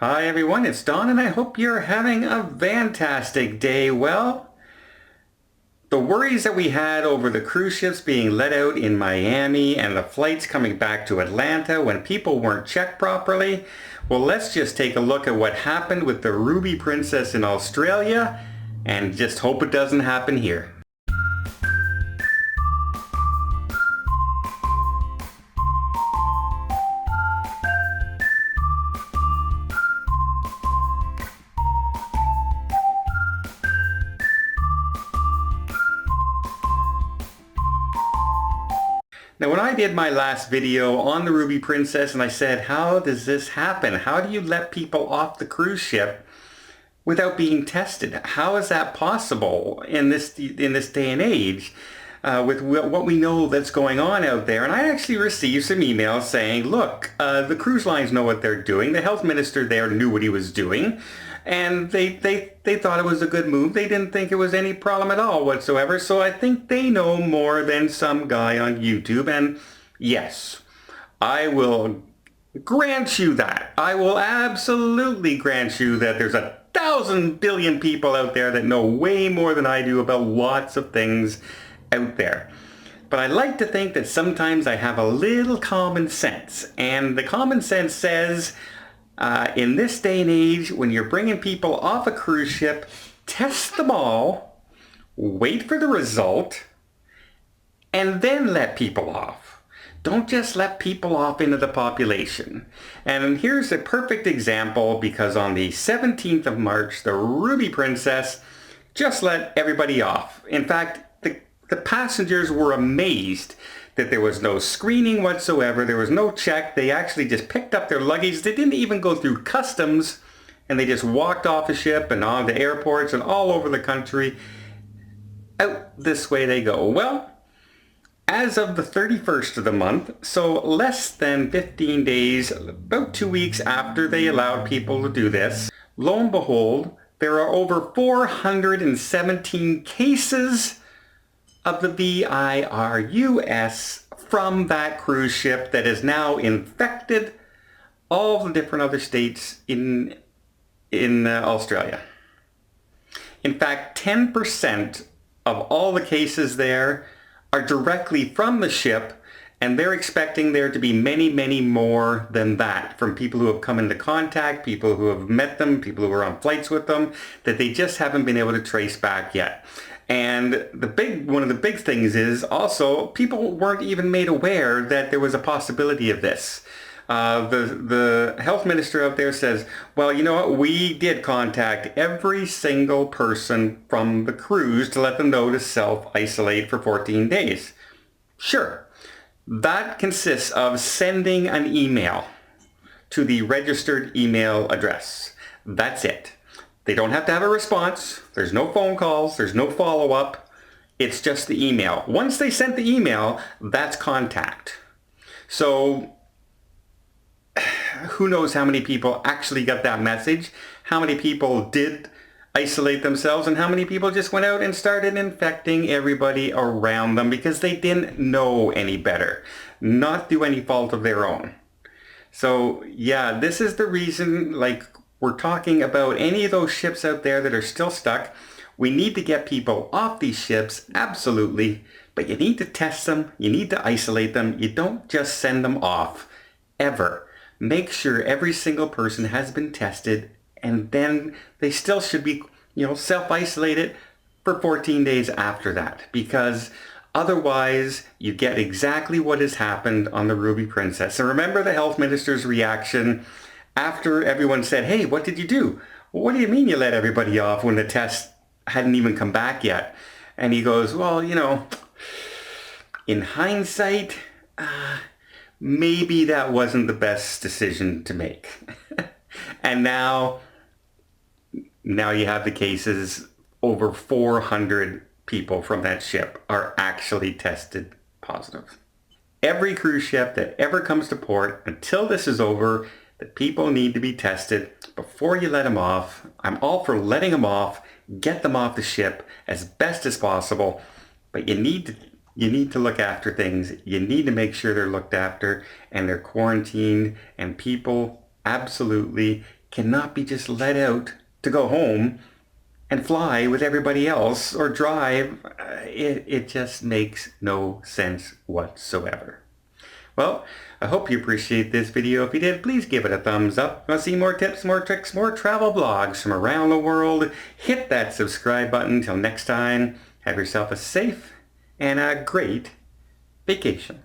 Hi everyone, it's Don and I hope you're having a fantastic day. Well, the worries that we had over the cruise ships being let out in Miami and the flights coming back to Atlanta when people weren't checked properly, well, let's just take a look at what happened with the Ruby Princess in Australia and just hope it doesn't happen here. Now, when I did my last video on the Ruby Princess and I said, how does this happen? How do you let people off the cruise ship without being tested? How is that possible in this day and age with what we know that's going on out there? And I actually received some emails saying, look, the cruise lines know what they're doing. The health minister there knew what he was doing. And they thought it was a good move. They didn't think it was any problem at all whatsoever. So I think they know more than some guy on YouTube. And yes, I will grant you that. I will absolutely grant you that there's 1,000 billion people out there that know way more than I do about lots of things out there. But I like to think that sometimes I have a little common sense. And the common sense says, in this day and age, when you're bringing people off a cruise ship, test them all, wait for the result, and then let people off. Don't just let people off into the population. And here's a perfect example, because on the 17th of March, the Ruby Princess just let everybody off. In fact, the passengers were amazed that there was no screening whatsoever. There was no check. They actually just picked up their luggage. They didn't even go through customs, and they just walked off the ship and on to airports and all over the country. Out this way they go. Well, as of the 31st of the month, so less than 15 days, about 2 weeks after they allowed people to do this, lo and behold, there are over 417 cases of the virus from that cruise ship that has now infected all the different other states in Australia. In fact, 10% of all the cases there are directly from the ship, and they're expecting there to be many, many more than that from people who have come into contact, people who have met them, people who are on flights with them, that they just haven't been able to trace back yet. And one of the big things is also people weren't even made aware that there was a possibility of this. The health minister out there says, well, you know what? We did contact every single person from the cruise to let them know to self-isolate for 14 days. Sure, that consists of sending an email to the registered email address. That's it. They don't have to have a response. There's no phone calls. There's no follow-up. It's just the email. Once they sent the email, that's contact. So who knows how many people actually got that message, how many people did isolate themselves, and how many people just went out and started infecting everybody around them because they didn't know any better, not through any fault of their own. So yeah, this is the reason, like, we're talking about any of those ships out there that are still stuck. We need to get people off these ships, absolutely. But you need to test them. You need to isolate them. You don't just send them off, ever. Make sure every single person has been tested, and then they still should be, self-isolated for 14 days after that. Because otherwise, you get exactly what has happened on the Ruby Princess. And remember the health minister's reaction after everyone said, hey, what did you do? Well, what do you mean you let everybody off when the test hadn't even come back yet? And he goes, well, in hindsight, maybe that wasn't the best decision to make. And now you have the cases. Over 400 people from that ship are actually tested positive. Every cruise ship that ever comes to port, until this is over, the people need to be tested before you let them off. I'm all for letting them off, get them off the ship as best as possible, but you need to look after things. You need to make sure they're looked after and they're quarantined, and people absolutely cannot be just let out to go home and fly with everybody else or drive. It just makes no sense whatsoever. Well, I hope you appreciate this video. If you did, please give it a thumbs up. Want to see more tips, more tricks, more travel blogs from around the world? Hit that subscribe button. Till next time, have yourself a safe and a great vacation.